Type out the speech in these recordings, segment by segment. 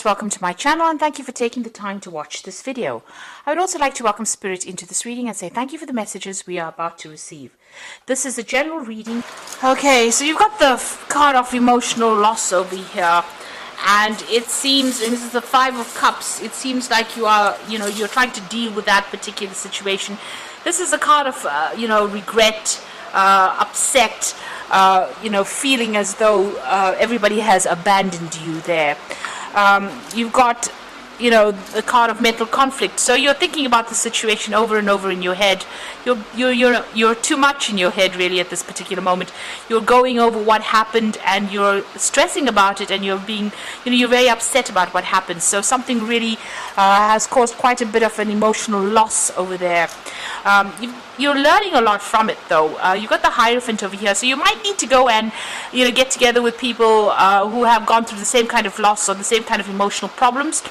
Welcome to my channel and thank you for taking the time to watch this video. I would also like to welcome Spirit into this reading and say thank you for the messages we are about to receive. This is a general reading. Okay, so you've got the card of emotional loss over here, and it seems, and this is the Five of Cups, it seems like you are, you're trying to deal with that particular situation. This is a card of, regret, upset, feeling as though everybody has abandoned you there. You've got, the card of mental conflict. So you're thinking about the situation over and over in your head. You're too much in your head really at this particular moment. You're going over what happened and you're stressing about it, and you're being, you're very upset about what happened. So something really has caused quite a bit of an emotional loss over there. You're learning a lot from it though. You've got the Hierophant over here, so you might need to go and get together with people who have gone through the same kind of loss or the same kind of emotional problems,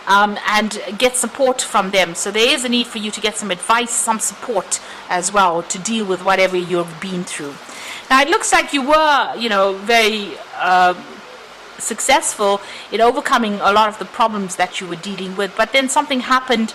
and get support from them. So there is a need for you to get some advice, some support as well to deal with whatever you've been through. Now it looks like you were very successful in overcoming a lot of the problems that you were dealing with, but then something happened.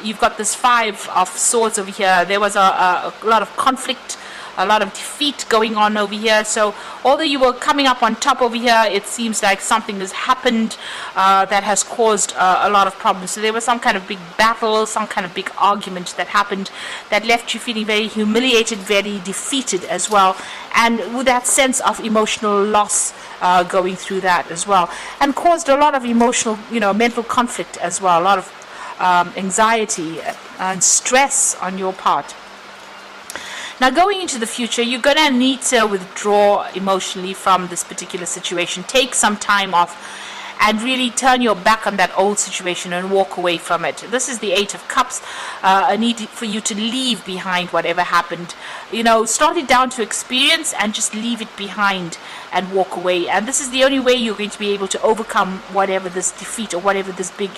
You've got this Five of Swords over here. There was a lot of conflict, a lot of defeat going on over here. So although you were coming up on top over here, it seems like something has happened that has caused a lot of problems. So there was some kind of big battle, some kind of big argument that happened that left you feeling very humiliated, very defeated as well, and with that sense of emotional loss going through that as well, and caused a lot of emotional, mental conflict as well, a lot of anxiety and stress on your part. Now going into the future, you're going to need to withdraw emotionally from this particular situation. Take some time off and really turn your back on that old situation and walk away from it. This is the Eight of Cups, a need for you to leave behind whatever happened. Start it down to experience and just leave it behind and walk away. And this is the only way you're going to be able to overcome whatever this defeat or whatever this big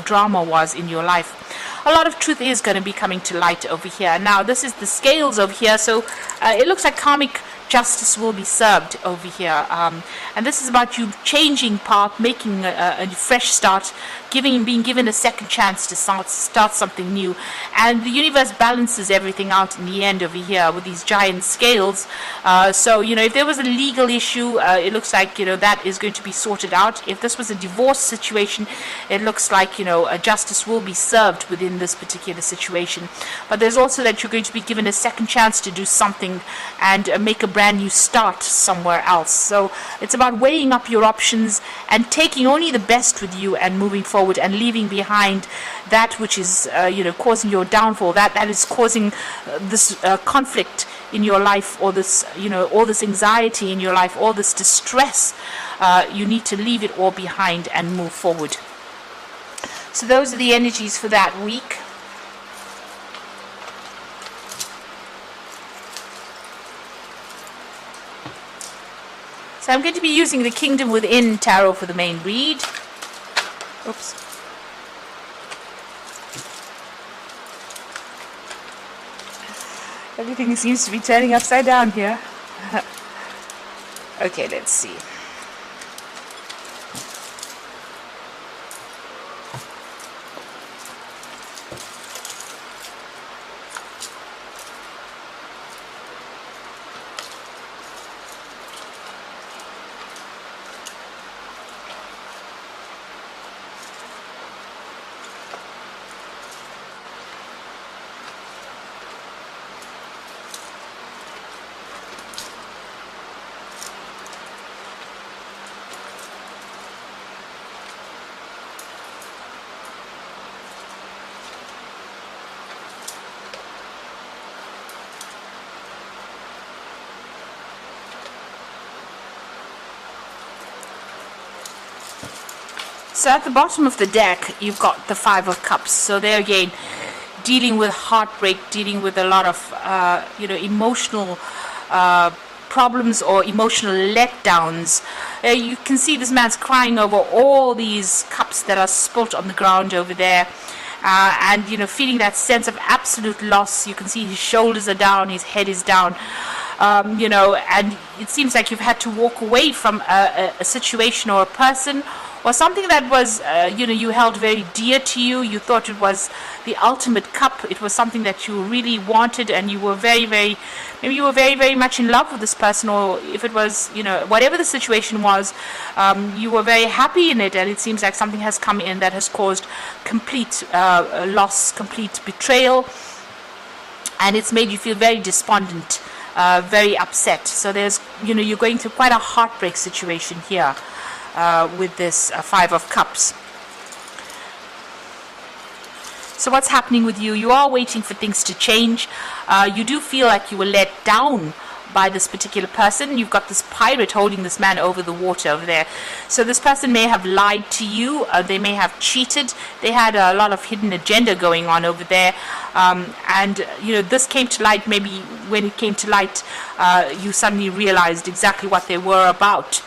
drama was in your life. A lot of truth is going to be coming to light over here. Now this is the Scales over here, so it looks like karmic justice will be served over here, and this is about you changing path, making a fresh start, being given a second chance to start something new. And the universe balances everything out in the end over here with these giant scales. So if there was a legal issue, it looks like that is going to be sorted out. If this was a divorce situation, it looks like a justice will be served within this particular situation. But there's also that you're going to be given a second chance to do something and make a brand new start somewhere else. So it's about weighing up your options and taking only the best with you and moving forward, and leaving behind that which is causing your downfall, that is causing this conflict in your life, or this all this anxiety in your life, all this distress. You need to leave it all behind and move forward. So those are the energies for that week. So I'm going to be using the Kingdom Within Tarot for the main read. Oops. Everything seems to be turning upside down here. Okay, let's see. So at the bottom of the deck, you've got the Five of Cups. So there again, dealing with heartbreak, dealing with a lot of, emotional problems or emotional letdowns. You can see this man's crying over all these cups that are spilt on the ground over there. And feeling that sense of absolute loss. You can see his shoulders are down, his head is down. you know, and it seems like you've had to walk away from a situation or a person or something that was, you know, you held very dear to you. You thought it was the ultimate cup. It was something that you really wanted, and you were maybe you were very much in love with this person, or if it was, you know, whatever the situation was, you were very happy in it, and it seems like something has come in that has caused complete loss, complete betrayal, and it's made you feel very despondent, very upset. So there's, you know, you're going through quite a heartbreak situation here. With this Five of Cups. So what's happening with you? You are waiting for things to change. You do feel like you were let down by this particular person. You've got this pirate holding this man over the water over there. So this person may have lied to you. They may have cheated. They had a lot of hidden agenda going on over there. And, you know, this came to light. Maybe when it came to light, you suddenly realized exactly what they were about.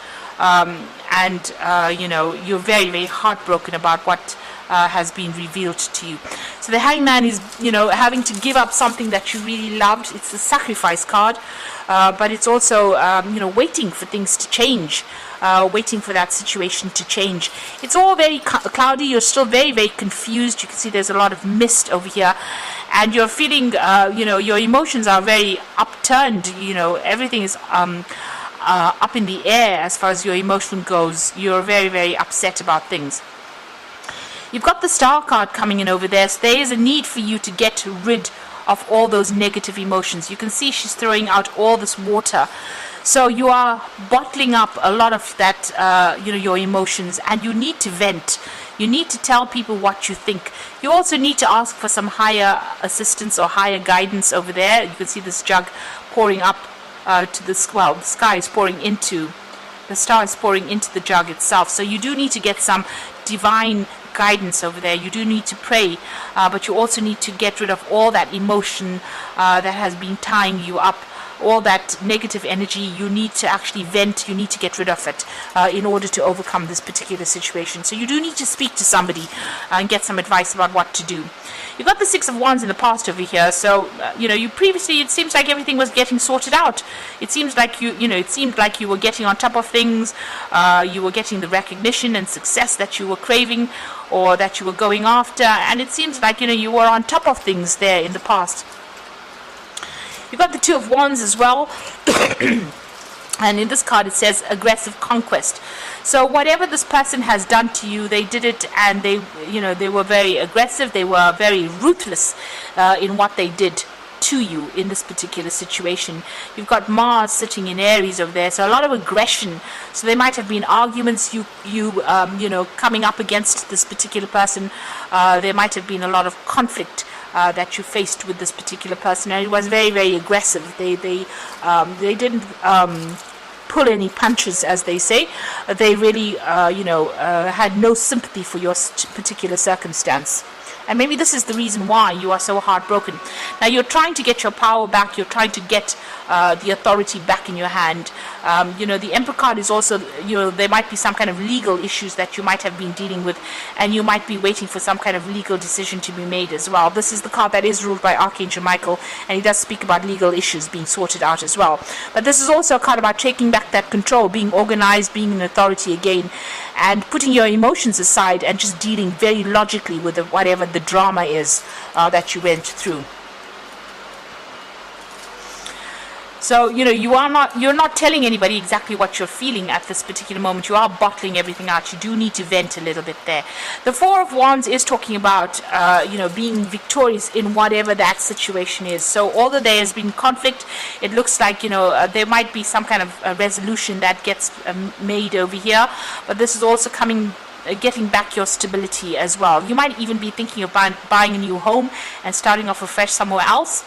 And you know, you're very heartbroken about what has been revealed to you. So the Hangman is, you know, having to give up something that you really loved. It's the sacrifice card, but it's also, you know, waiting for things to change, waiting for that situation to change. It's all very cloudy. You're still very confused. You can see there's a lot of mist over here, and you're feeling, you know, your emotions are very upturned. You know, everything is up in the air as far as your emotion goes. You're very upset about things. You've got the Star card coming in over there, so there is a need for you to get rid of all those negative emotions. You can see she's throwing out all this water, so you are bottling up a lot of that, you know, your emotions, and you need to vent. You need to tell people what you think. You also need to ask for some higher assistance or higher guidance over there. You can see this jug pouring up to the sky is pouring into the star, is pouring into the jug itself. So you do need to get some divine guidance over there. You do need to pray, but you also need to get rid of all that emotion that has been tying you up, all that negative energy. You need to actually vent. You need to get rid of it in order to overcome this particular situation. So you do need to speak to somebody and get some advice about what to do. You've got the Six of Wands in the past over here, so you know, you previously, it seems like everything was getting sorted out. It seems like you know, it seemed like you were getting on top of things. You were getting the recognition and success that you were craving, or that you were going after, and it seems like, you know, you were on top of things there in the past. You've got the Two of Wands as well. And in this card it says aggressive conquest. So whatever this person has done to you, they did it, and they, you know, they were very aggressive. They were very ruthless in what they did to you in this particular situation. You've got Mars sitting in Aries over there, so a lot of aggression. So there might have been arguments, you know, coming up against this particular person. There might have been a lot of conflict that you faced with this particular person, and it was very aggressive. They didn't pull any punches, as they say. They really you know, had no sympathy for your particular circumstance. And maybe this is the reason why you are so heartbroken. Now you're trying to get your power back. You're trying to get the authority back in your hand. You know, the Emperor card is also, you know, there might be some kind of legal issues that you might have been dealing with, and you might be waiting for some kind of legal decision to be made as well. This is the card that is ruled by Archangel Michael, and he does speak about legal issues being sorted out as well. But this is also a card about taking back that control, being organized, being an authority again, and putting your emotions aside and just dealing very logically with whatever the drama is that you went through. So, you know, you're not telling anybody exactly what you're feeling at this particular moment. You are bottling everything out. You do need to vent a little bit there. The Four of Wands is talking about, you know, being victorious in whatever that situation is. So although there has been conflict, it looks like, you know, there might be some kind of resolution that gets made over here. But this is also getting back your stability as well. You might even be thinking of buying a new home and starting off afresh somewhere else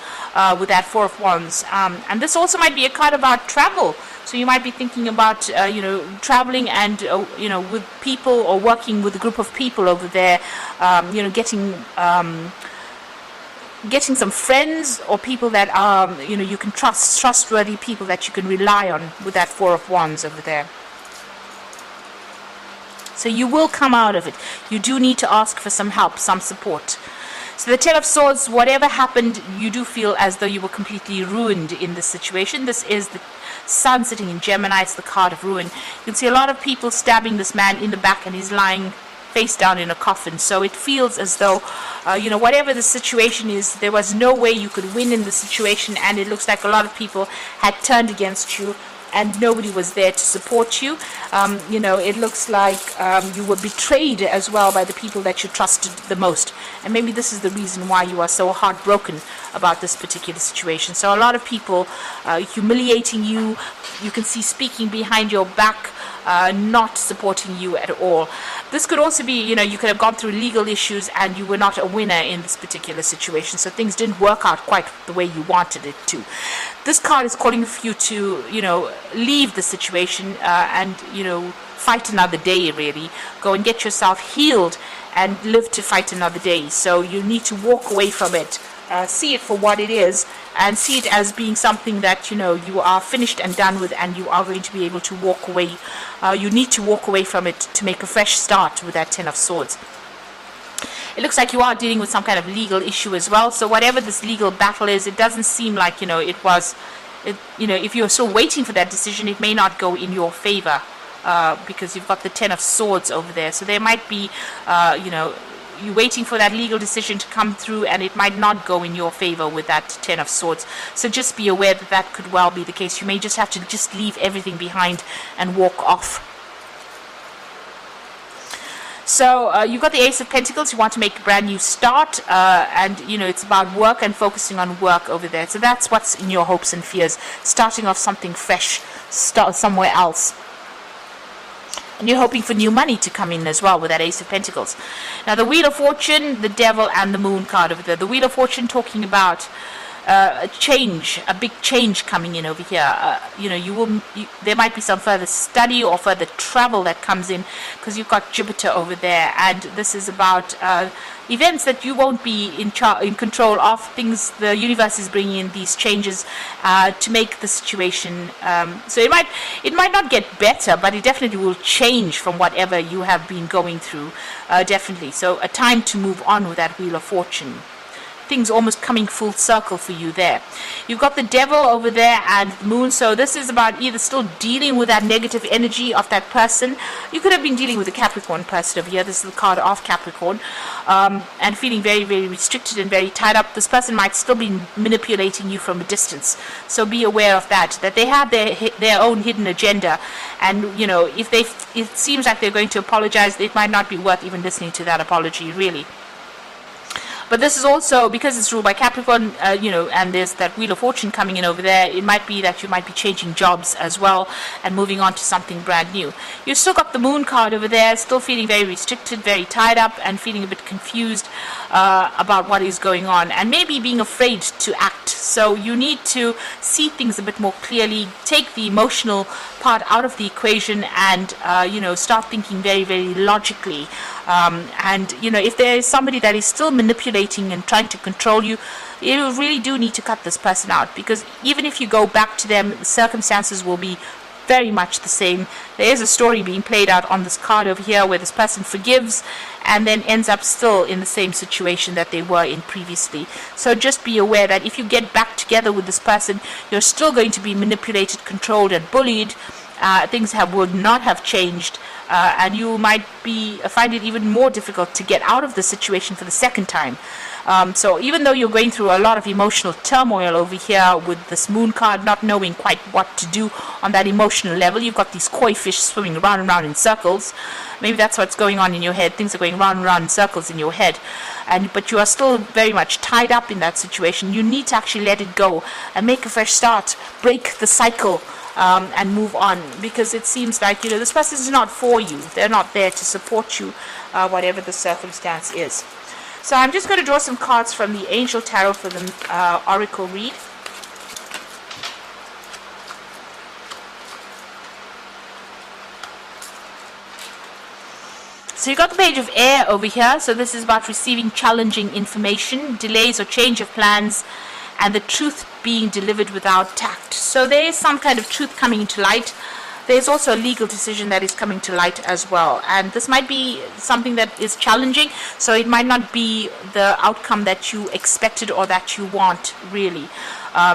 with that Four of Wands. And this also might be a card about travel. So you might be thinking about, you know, traveling and, you know, with people, or working with a group of people over there, you know, getting some friends or people that are, you know, you can trustworthy people that you can rely on with that Four of Wands over there. So you will come out of it. You do need to ask for some help, some support. So the Ten of Swords, whatever happened, you do feel as though you were completely ruined in this situation. This is the Sun sitting in Gemini. It's the card of ruin. You can see a lot of people stabbing this man in the back, and he's lying face down in a coffin. So it feels as though, whatever the situation is, there was no way you could win in the situation, and it looks like a lot of people had turned against you, and nobody was there to support you. It looks like you were betrayed as well by the people that you trusted the most. And maybe this is the reason why you are so heartbroken about this particular situation. So a lot of people humiliating you. You can see speaking behind your back, not supporting you at all. This could also be, you could have gone through legal issues and you were not a winner in this particular situation. So things didn't work out quite the way you wanted it to. This card is calling for you to, leave the situation and, fight another day, really. Go and get yourself healed and live to fight another day. So you need to walk away from it. See it for what it is, and see it as being something that you are finished and done with, and you are going to be able to walk away. You need to walk away from it to make a fresh start with that Ten of Swords. It looks like you are dealing with some kind of legal issue as well. So whatever this legal battle is, it doesn't seem like if you're still waiting for that decision, it may not go in your favor because you've got the Ten of Swords over there. So there might be you're waiting for that legal decision to come through, and it might not go in your favor with that Ten of Swords. So just be aware that that could well be the case. You may just have to just leave everything behind and walk off. So you've got the Ace of Pentacles. You want to make a brand new start, and it's about work and focusing on work over there. So that's what's in your hopes and fears, starting off something fresh, start somewhere else. And you're hoping for new money to come in as well with that Ace of Pentacles. Now the Wheel of Fortune, the Devil, and the Moon card over there. The Wheel of Fortune talking about a change, a big change coming in over here. There might be some further study or further travel that comes in, because you've got Jupiter over there, and this is about events that you won't be in control of. Things the universe is bringing in these changes to make the situation. So it might not get better, but it definitely will change from whatever you have been going through. Definitely. So a time to move on with that Wheel of Fortune. Things almost coming full circle for you there. You've got the Devil over there and the Moon. So this is about either still dealing with that negative energy of that person. You could have been dealing with a Capricorn person over here. This is the card of Capricorn. And feeling very, very restricted and very tied up. This person might still be manipulating you from a distance. So be aware of that they have their own hidden agenda. And, if it seems like they're going to apologize, it might not be worth even listening to that apology, really. But this is also, because it's ruled by Capricorn, and there's that Wheel of Fortune coming in over there, it might be that you might be changing jobs as well and moving on to something brand new. You've still got the Moon card over there, still feeling very restricted, very tied up, and feeling a bit confused about what is going on, and maybe being afraid to act. So you need to see things a bit more clearly, take the emotional part out of the equation, and start thinking very, very logically. If there is somebody that is still manipulating and trying to control you, you really do need to cut this person out, because even if you go back to them, the circumstances will be very much the same. There is a story being played out on this card over here where this person forgives and then ends up still in the same situation that they were in previously. So just be aware that if you get back together with this person, you're still going to be manipulated, controlled, and bullied. Things would not have changed, and you might find it even more difficult to get out of the situation for the second time. So even though you're going through a lot of emotional turmoil over here with this Moon card, not knowing quite what to do on that emotional level, you've got these koi fish swimming around and around in circles. Maybe that's what's going on in your head. Things are going round and round in circles in your head. But you are still very much tied up in that situation. You need to actually let it go and make a fresh start, break the cycle, and move on, because it seems like this person is not for you. They're not there to support you, whatever the circumstance is. So I'm just going to draw some cards from the Angel Tarot for the Oracle read. So you got the Page of Air over here. So this is about receiving challenging information, delays or change of plans, and the truth being delivered without tact. So there is some kind of truth coming into light. there's also a legal decision that is coming to light as well, and this might be something that is challenging, so it might not be the outcome that you expected or that you want, really.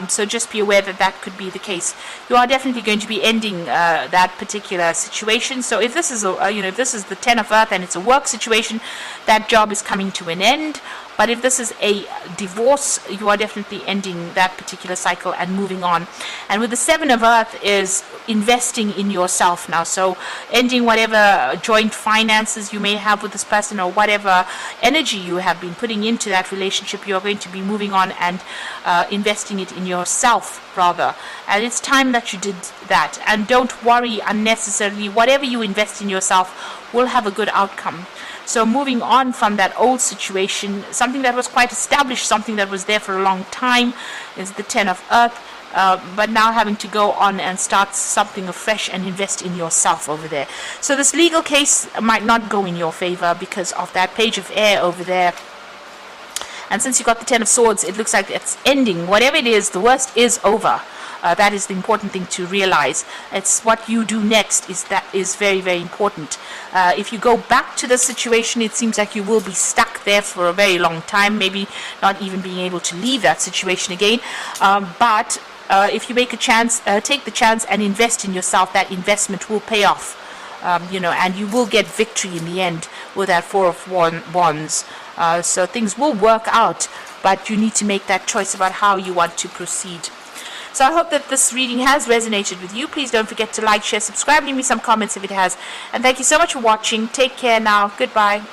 So just be aware that that could be the case. You are definitely going to be ending that particular situation. So if this is if this is the Ten of Earth and it's a work situation, that job is coming to an end. But if this is a divorce, you are definitely ending that particular cycle and moving on. And with the Seven of Earth is investing in yourself now. So ending whatever joint finances you may have with this person, or whatever energy you have been putting into that relationship, you are going to be moving on and investing it in yourself, rather. And it's time that you did that. And don't worry unnecessarily. Whatever you invest in yourself will have a good outcome. So moving on from that old situation, something that was quite established, something that was there for a long time, is the Ten of Earth. But now having to go on and start something afresh and invest in yourself over there. So this legal case might not go in your favor because of that Page of Air over there. And since you got the Ten of Swords, it looks like it's ending. Whatever it is, the worst is over. That is the important thing to realize. It's what you do next is very, very important. If you go back to the situation, it seems like you will be stuck there for a very long time, maybe not even being able to leave that situation again. But if you make a chance, take the chance and invest in yourself, that investment will pay off. And you will get victory in the end with that Four of Wands. So things will work out, but you need to make that choice about how you want to proceed. So I hope that this reading has resonated with you. Please don't forget to like, share, subscribe, leave me some comments if it has. And thank you so much for watching. Take care now. Goodbye.